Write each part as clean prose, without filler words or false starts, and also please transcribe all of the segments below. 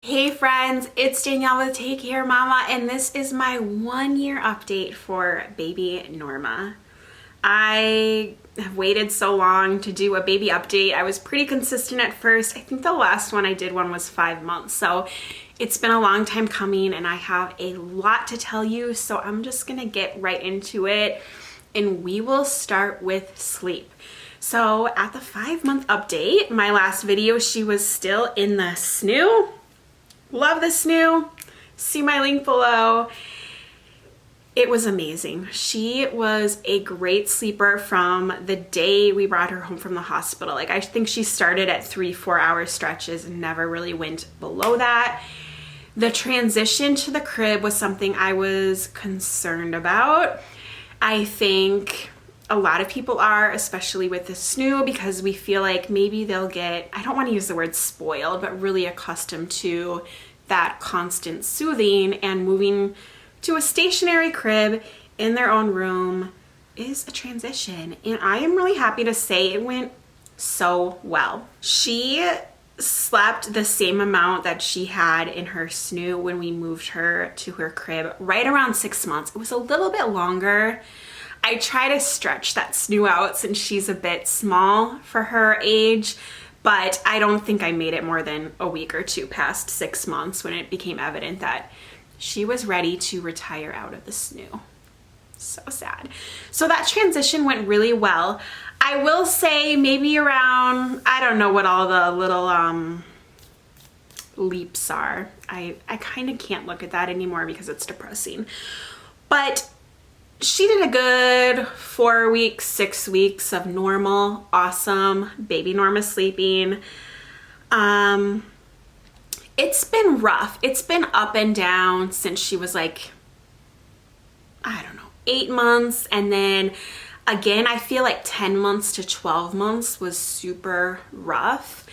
Hey friends, it's Danielle with Take Care Mama, and this is my 1-year update for baby Norma. I have waited so long to do a baby update. I was pretty consistent at first. I think the last one I did was 5 months. So it's been a long time coming and I have a lot to tell you. So I'm just gonna get right into it and we will start with sleep. So at the 5-month update, my last video, she was still in the snoo. Love the snoo. See my link below. It was amazing. She was a great sleeper from the day we brought her home from the hospital. Like, I think she started at 3-4 hour stretches and never really went below that. The transition to the crib was something I was concerned about. I think a lot of people are, especially with the snoo, because we feel like maybe they'll get, I don't want to use the word spoiled, but really accustomed to that constant soothing, and moving to a stationary crib in their own room is a transition. And I am really happy to say it went so well. She slept the same amount that she had in her snoo when we moved her to her crib, right around 6 months. It was a little bit longer. I try to stretch that snoo out since she's a bit small for her age, but I don't think I made it more than a week or two past 6 months when it became evident that she was ready to retire out of the snoo. So sad. So that transition went really well. I will say maybe around, I don't know what all the little leaps are. I kind of can't look at that anymore because it's depressing. But she did a good 4 weeks, 6 weeks of normal, awesome baby Norma sleeping. It's been rough. It's been up and down since she was like, I don't know, 8 months. And then again, I feel like 10 months to 12 months was super rough.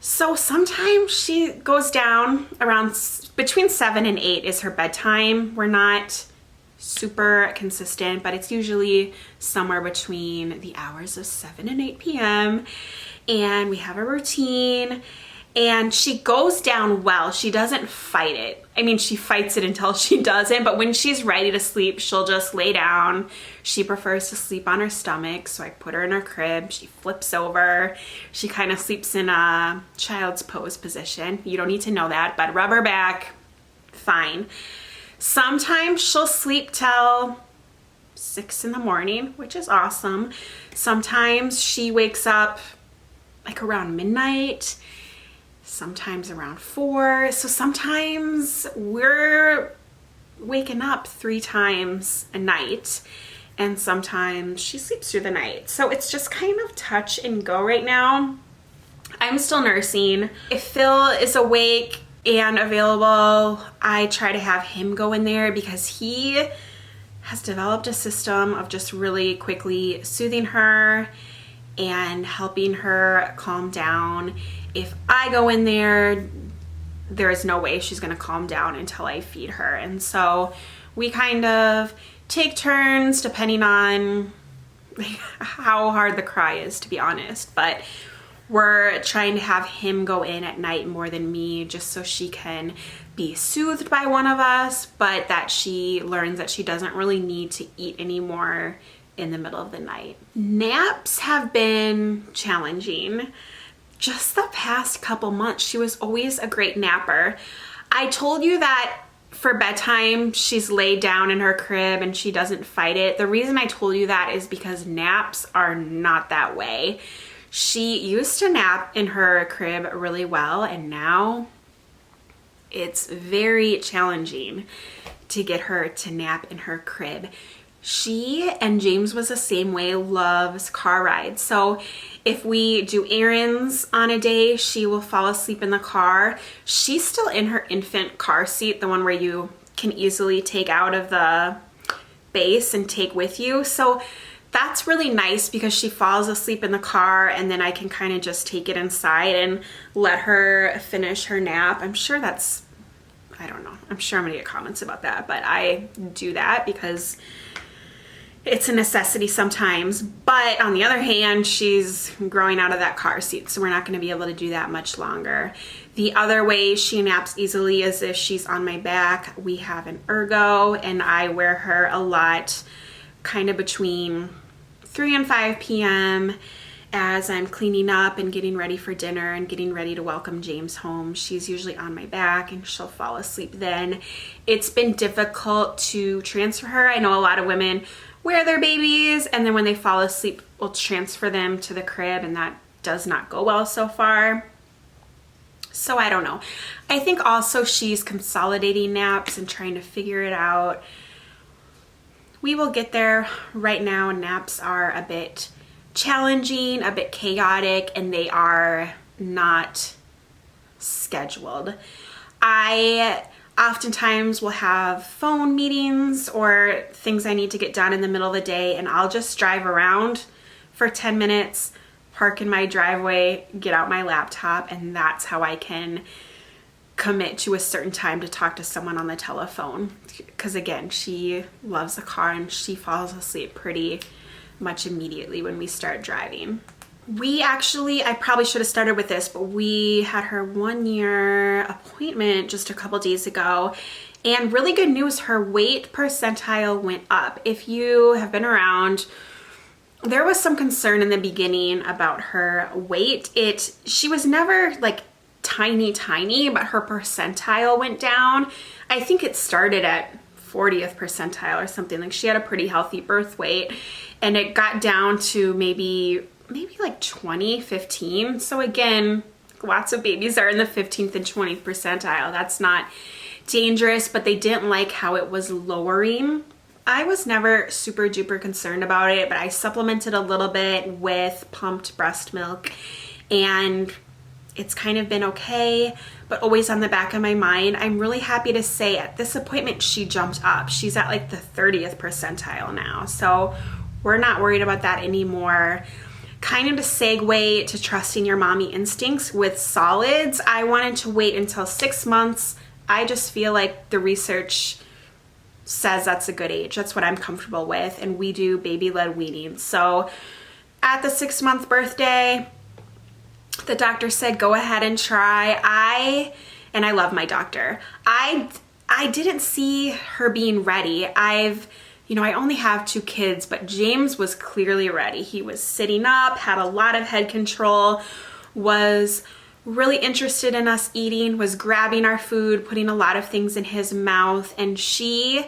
So sometimes she goes down around between 7 and 8 is her bedtime. We're not super consistent, but it's usually somewhere between the hours of 7 and 8 p.m. And we have a routine and she goes down well. She doesn't fight it. I mean, she fights it until she doesn't, but when she's ready to sleep, she'll just lay down. She prefers to sleep on her stomach, so I put her in her crib. She flips over. She kind of sleeps in a child's pose position. You don't need to know that, but rub her back, fine. Sometimes she'll sleep till 6 in the morning, which is awesome. Sometimes she wakes up like around midnight, sometimes around 4. So sometimes we're waking up 3 times a night, and sometimes she sleeps through the night. So it's just kind of touch and go right now. I'm still nursing. If Phil is awake and available, I try to have him go in there because he has developed a system of just really quickly soothing her and helping her calm down. If I go in there, there is no way she's gonna calm down until I feed her. And so we kind of take turns depending on how hard the cry is, to be honest. But we're trying to have him go in at night more than me, just so she can be soothed by one of us, but that she learns that she doesn't really need to eat anymore in the middle of the night. Naps have been challenging. Just the past couple months, she was always a great napper. I told you that for bedtime, she's laid down in her crib and she doesn't fight it. The reason I told you that is because naps are not that way. She used to nap in her crib really well, and now it's very challenging to get her to nap in her crib. She, and James was the same way, loves car rides. So if we do errands on a day, she will fall asleep in the car. She's still in her infant car seat, the one where you can easily take out of the base and take with you. So that's really nice because she falls asleep in the car and then I can kind of just take it inside and let her finish her nap. I'm sure that's, I don't know, I'm sure I'm gonna get comments about that, but I do that because it's a necessity sometimes. But on the other hand, she's growing out of that car seat, so we're not going to be able to do that much longer. The other way she naps easily is if she's on my back. We have an ergo, and I wear her a lot, kind of between 3 and 5 p.m. as I'm cleaning up and getting ready for dinner and getting ready to welcome James home. She's usually on my back and she'll fall asleep then. It's been difficult to transfer her. I know a lot of women wear their babies and then when they fall asleep, we'll transfer them to the crib, and that does not go well so far. So I don't know. I think also she's consolidating naps and trying to figure it out. We will get there. Right now, naps are a bit challenging, a bit chaotic, and they are not scheduled. I oftentimes will have phone meetings or things I need to get done in the middle of the day, and I'll just drive around for 10 minutes, park in my driveway, get out my laptop, and that's how I can commit to a certain time to talk to someone on the telephone. Because again, she loves the car and she falls asleep pretty much immediately when we start driving. I probably should have started with this, but we had her 1-year appointment just a couple days ago, and really good news, her weight percentile went up. If you have been around, there was some concern in the beginning about her weight. She was never like tiny, but her percentile went down. I think it started at 40th percentile or something. Like, she had a pretty healthy birth weight, and it got down to maybe like 20, 15. So again, lots of babies are in the 15th and 20th percentile. That's not dangerous, but they didn't like how it was lowering. I was never super duper concerned about it, but I supplemented a little bit with pumped breast milk, and it's kind of been okay, but always on the back of my mind. I'm really happy to say at this appointment, she jumped up. She's at like the 30th percentile now. So we're not worried about that anymore. Kind of to segue to trusting your mommy instincts with solids, I wanted to wait until 6 months. I just feel like the research says that's a good age. That's what I'm comfortable with. And we do baby-led weaning. So at the 6-month birthday, the doctor said, go ahead and try. I love my doctor. I didn't see her being ready. I only have 2 kids, but James was clearly ready. He was sitting up, had a lot of head control, was really interested in us eating, was grabbing our food, putting a lot of things in his mouth, and she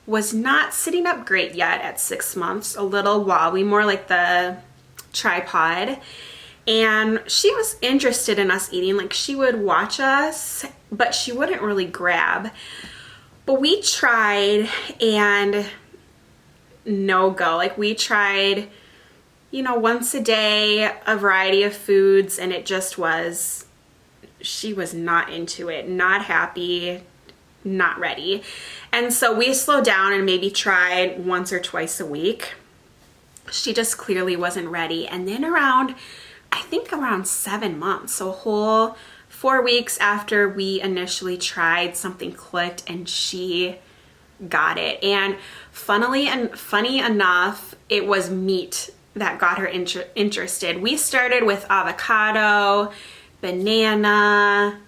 was not sitting up great yet at 6 months, a little wobbly, more like the tripod. And she was interested in us eating. Like, she would watch us, but she wouldn't really grab. But we tried, and no go. Like, we tried, once a day, a variety of foods, and it just was, she was not into it, not happy, not ready. And so we slowed down and maybe tried once or twice a week. She just clearly wasn't ready. And then around 7 months, so a whole 4 weeks after we initially tried, something clicked and she got it. And funny enough, it was meat that got her interested. We started with avocado, banana,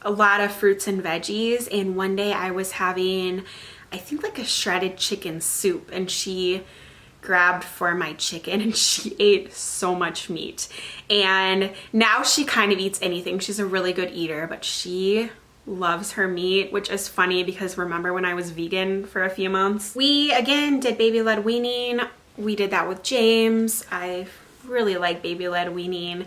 a lot of fruits and veggies, and one day I was having, I think, like a shredded chicken soup, and she grabbed for my chicken and she ate so much meat. And now she kind of eats anything. She's a really good eater, but she loves her meat, which is funny because remember when I was vegan for a few months? We again did baby-led weaning. We did that with James. I really like baby-led weaning.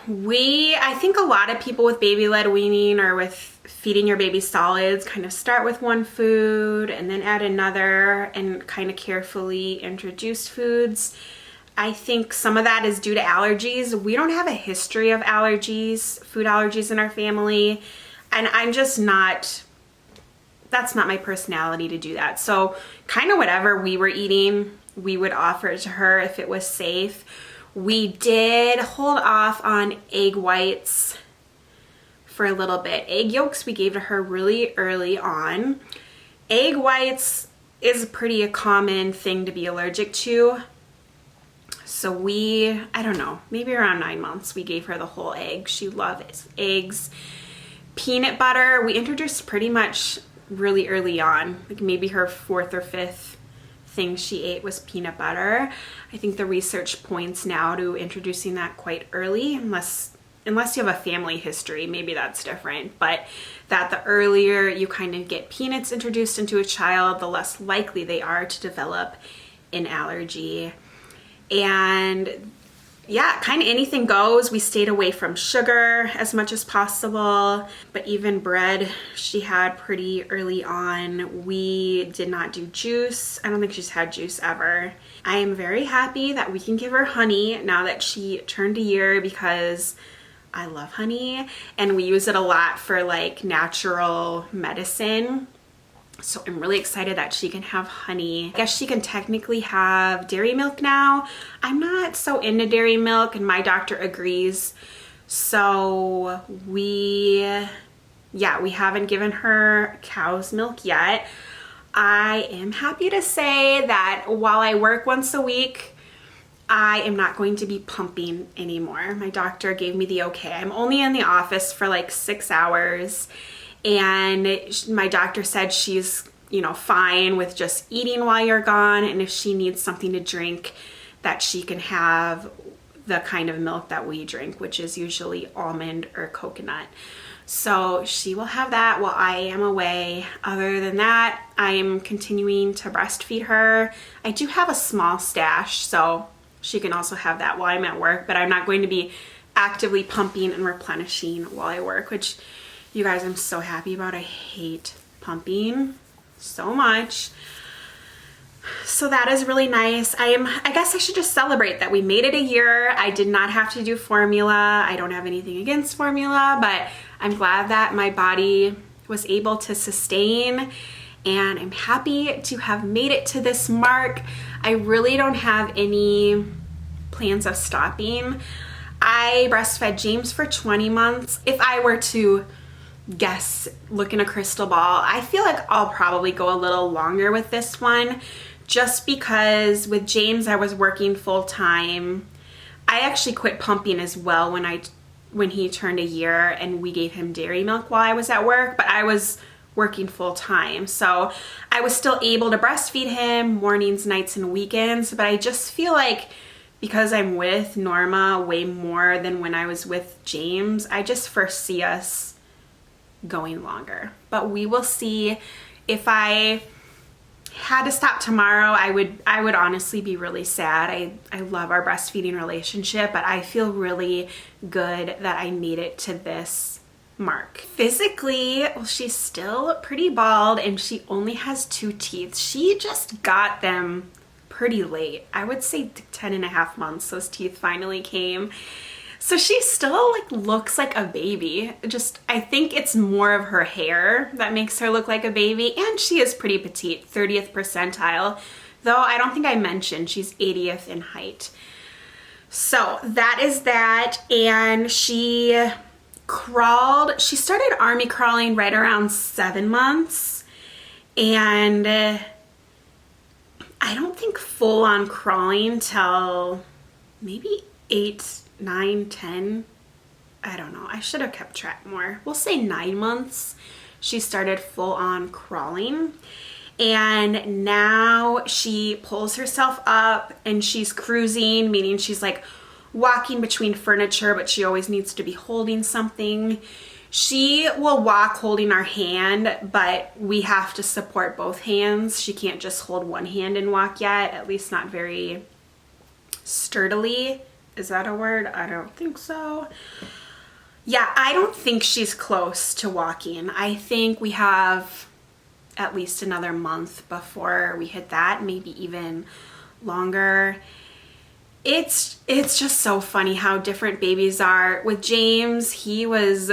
I think a lot of people with baby-led weaning or with feeding your baby solids kind of start with one food and then add another and kind of carefully introduce foods. I think some of that is due to allergies. We don't have a history of allergies, food allergies in our family, and I'm just not, that's not my personality to do that. So kind of whatever we were eating, we would offer it to her if it was safe. We did hold off on egg whites for a little bit. Egg yolks we gave to her really early on. Egg whites, is pretty a common thing to be allergic to. So I don't know, maybe around 9 months, we gave her the whole egg. She loves eggs. Peanut butter, we introduced pretty much really early on, like maybe her 4th or 5th thing she ate was peanut butter. I think the research points now to introducing that quite early, unless you have a family history, maybe that's different, but that the earlier you kind of get peanuts introduced into a child, the less likely they are to develop an allergy. And yeah, kind of anything goes. We stayed away from sugar as much as possible, but even bread she had pretty early on. We did not do juice. I don't think she's had juice ever. I am very happy that we can give her honey now that she turned a year, because I love honey and we use it a lot for like natural medicine. So I'm really excited that she can have honey. I guess she can technically have dairy milk now. I'm not so into dairy milk and my doctor agrees. So we haven't given her cow's milk yet. I am happy to say that while I work once a week, I am not going to be pumping anymore. My doctor gave me the okay. I'm only in the office for like 6 hours. And my doctor said she's, fine with just eating while you're gone. And if she needs something to drink, that she can have the kind of milk that we drink, which is usually almond or coconut. So she will have that while I am away. Other than that, I am continuing to breastfeed her. I do have a small stash, so she can also have that while I'm at work, but I'm not going to be actively pumping and replenishing while I work, which you guys, I'm so happy about. I hate pumping so much. So that is really nice. I guess I should just celebrate that we made it a year. I did not have to do formula. I don't have anything against formula, but I'm glad that my body was able to sustain, and I'm happy to have made it to this mark. I really don't have any plans of stopping. I breastfed James for 20 months. If I were to guess, look in a crystal ball, I feel like I'll probably go a little longer with this one, just because with James I was working full time. I actually quit pumping as well when he turned a year, and we gave him dairy milk while I was at work, but I was working full time, so I was still able to breastfeed him mornings, nights, and weekends. But I just feel like because I'm with Norma way more than when I was with James, I just foresee us going longer. But we will see. If I had to stop tomorrow, I would honestly be really sad. I love our breastfeeding relationship, but I feel really good that I made it to this mark. Physically, well, she's still pretty bald and she only has 2 teeth. She just got them pretty late. I would say 10.5 months those teeth finally came. So she still looks like a baby. I think it's more of her hair that makes her look like a baby, and she is pretty petite, 30th percentile, though I don't think I mentioned she's 80th in height. So that is that. And she started army crawling right around 7 months, and I don't think full on crawling till maybe 8, 9, 10, I don't know. I should have kept track more. We'll say 9 months she started full on crawling, and now she pulls herself up and she's cruising, meaning she's walking between furniture, but she always needs to be holding something. She will walk holding our hand, but we have to support both hands. She can't just hold one hand and walk yet, at least not very sturdily. Is that a word? I don't think so. Yeah, I don't think she's close to walking. I think we have at least another month before we hit that, maybe even longer. It's just so funny how different babies are. With James, he was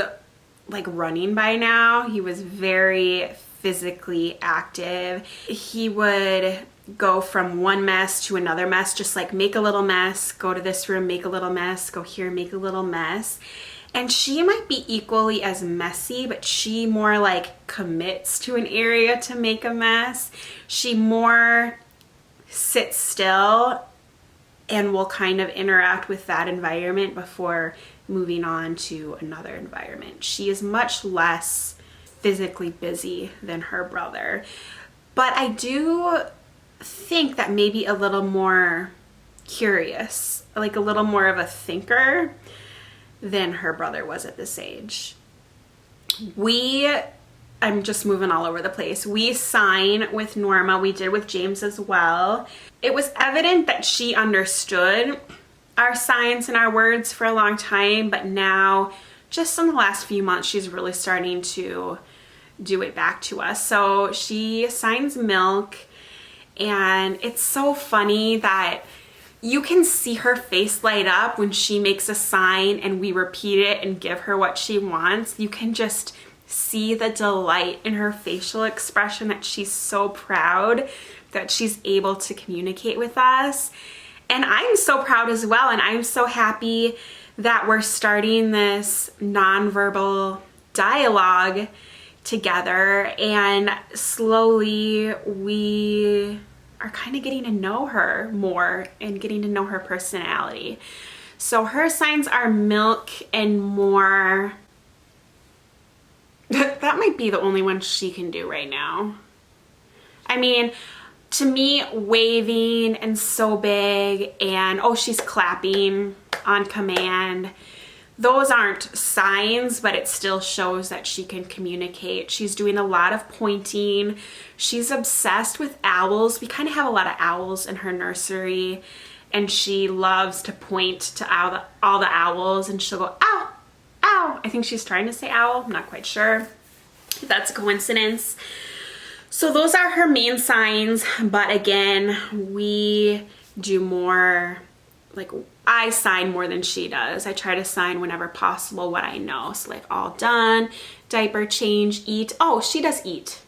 running by now. He was very physically active. He would go from one mess to another mess, just make a little mess, go to this room, make a little mess, go here, make a little mess. And she might be equally as messy, but she more like commits to an area to make a mess. She more sits still and will kind of interact with that environment before moving on to another environment. She is much less physically busy than her brother. But I do think that maybe a little more curious, like a little more of a thinker than her brother was at this age. I'm just moving all over the place. We sign with Norma. We did with James as well. It was evident that she understood our signs and our words for a long time, but now, just in the last few months, she's really starting to do it back to us. So she signs milk, and it's so funny that you can see her face light up when she makes a sign and we repeat it and give her what she wants. You can just see the delight in her facial expression, that she's so proud that she's able to communicate with us. And I'm so proud as well, and I'm so happy that we're starting this nonverbal dialogue together, and slowly we are kind of getting to know her more and getting to know her personality. So her signs are milk and more. That might be the only one she can do right now. I mean, to me, waving and so big and, oh, she's clapping on command. Those aren't signs, but it still shows that she can communicate. She's doing a lot of pointing. She's obsessed with owls. We kind of have a lot of owls in her nursery, and she loves to point to all the owls, and she'll go, ow, ow. I think she's trying to say owl. I'm not quite sure if that's a coincidence. So those are her main signs, but again, we do more, like I sign more than she does. I try to sign whenever possible what I know. So like all done, diaper change, eat. Oh, she does eat.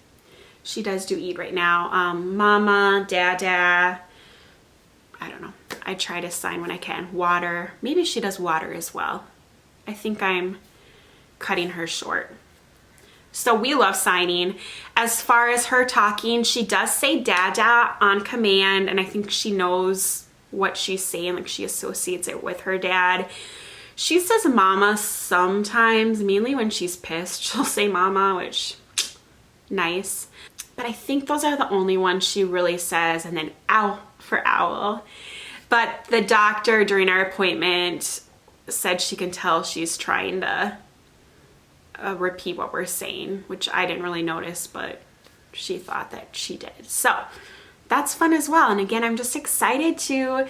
She does do eat right now. Mama, dada, I don't know. I try to sign when I can. Water, maybe she does water as well. I think I'm cutting her short. So we love signing. As far as her talking, she does say dada on command, and I think she knows what she's saying, like she associates it with her dad. She says mama sometimes, mainly when she's pissed. She'll say mama, which, nice. But I think those are the only ones she really says, and then ow for owl. But the doctor during our appointment said she can tell she's trying to repeat what we're saying, which I didn't really notice, but she thought that she did. So that's fun as well. And again, I'm just excited to,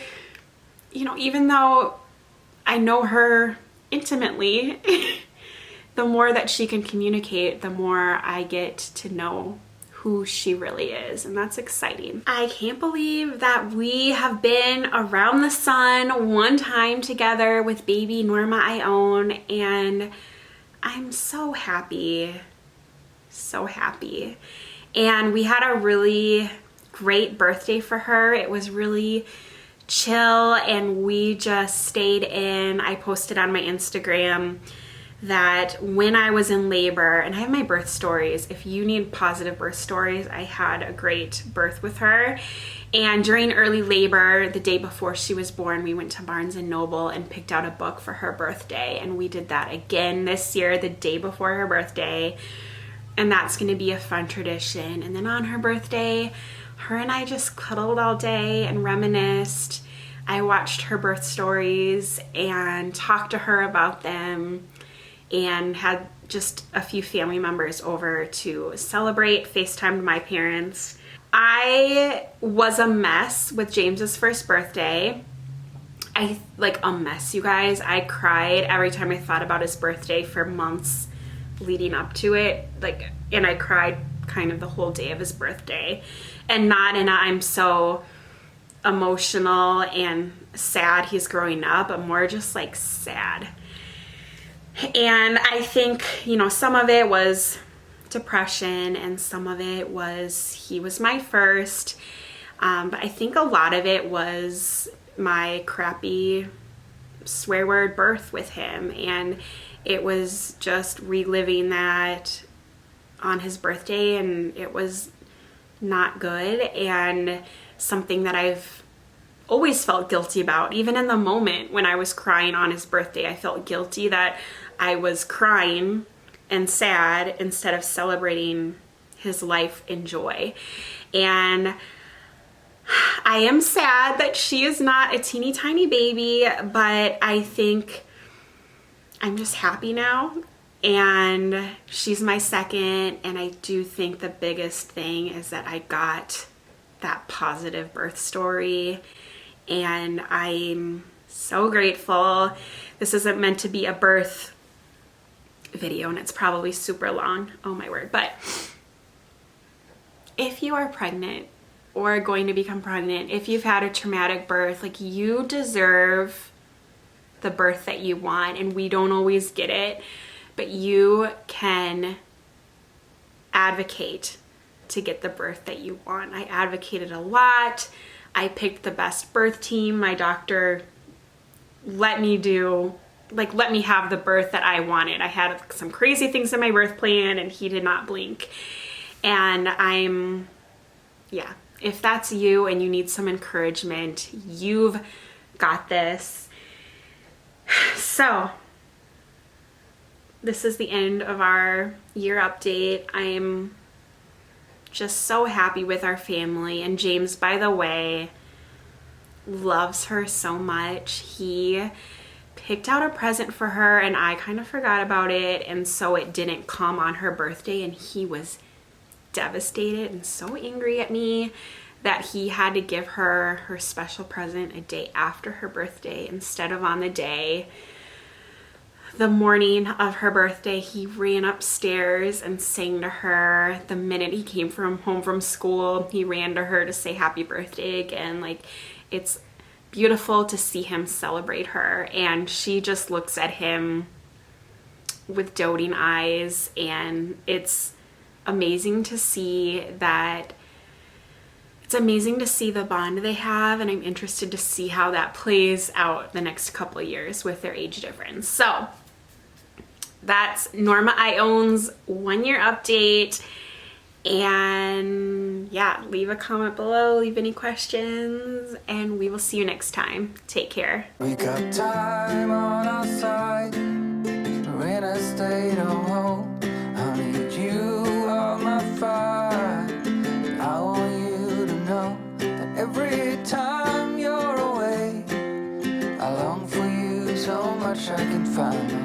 you know, even though I know her intimately, the more that she can communicate, the more I get to know who she really is, and that's exciting. I can't believe that we have been around the sun one time together with baby Norma I own, and I'm so happy, so happy. And we had a really great birthday for her. It was really chill, and we just stayed in. I posted on my Instagram that when I was in labor, and I have my birth stories. If you need positive birth stories, I had a great birth with her. And during early labor, the day before she was born, we went to Barnes & Noble and picked out a book for her birthday. And we did that again this year, the day before her birthday. And that's gonna be a fun tradition. And then on her birthday, her and I just cuddled all day and reminisced. I watched her birth stories and talked to her about them, and had just a few family members over to celebrate, FaceTimed my parents. I was a mess with James's first birthday. Like a mess, you guys. I cried every time I thought about his birthday for months leading up to it. And I cried kind of the whole day of his birthday. And not in a I'm so emotional and sad he's growing up, but more just like sad. And I think, you know, some of it was depression and some of it was he was my first. But I think a lot of it was my crappy swear word birth with him. And it was just reliving that on his birthday, and it was not good, and something that I've always felt guilty about. Even in the moment when I was crying on his birthday, I felt guilty that I was crying and sad instead of celebrating his life and joy. And I am sad that she is not a teeny tiny baby, but I think I'm just happy now, and she's my second. And I do think the biggest thing is that I got that positive birth story, and I'm so grateful. This isn't meant to be a birth video, and it's probably super long, oh my word. But if you are pregnant or going to become pregnant, if you've had a traumatic birth, like, you deserve the birth that you want, and we don't always get it, but you can advocate to get the birth that you want. I advocated a lot. I picked the best birth team. My doctor let me have the birth that I wanted. I had some crazy things in my birth plan, and he did not blink. And yeah, if that's you and you need some encouragement, you've got this. So this is the end of our year update. I'm just so happy with our family, and James, by the way, loves her so much. He picked out a present for her, and I kind of forgot about it, and so it didn't come on her birthday, and he was devastated and so angry at me that he had to give her her special present a day after her birthday instead of on the day. The morning of her birthday, he ran upstairs and sang to her. The minute he came home from school, he ran to her to say happy birthday again. Like, it's beautiful to see him celebrate her, and she just looks at him with doting eyes, and it's amazing to see that. It's amazing to see the bond they have, and I'm interested to see how that plays out the next couple of years with their age difference. So that's Norma Ion's 1 year update. And yeah, leave a comment below, leave any questions, and we will see you next time. Take care. We got time on our side. We're in a state of hope. I need you on my fire. I want you to know that every time you're away, I long for you so much I can find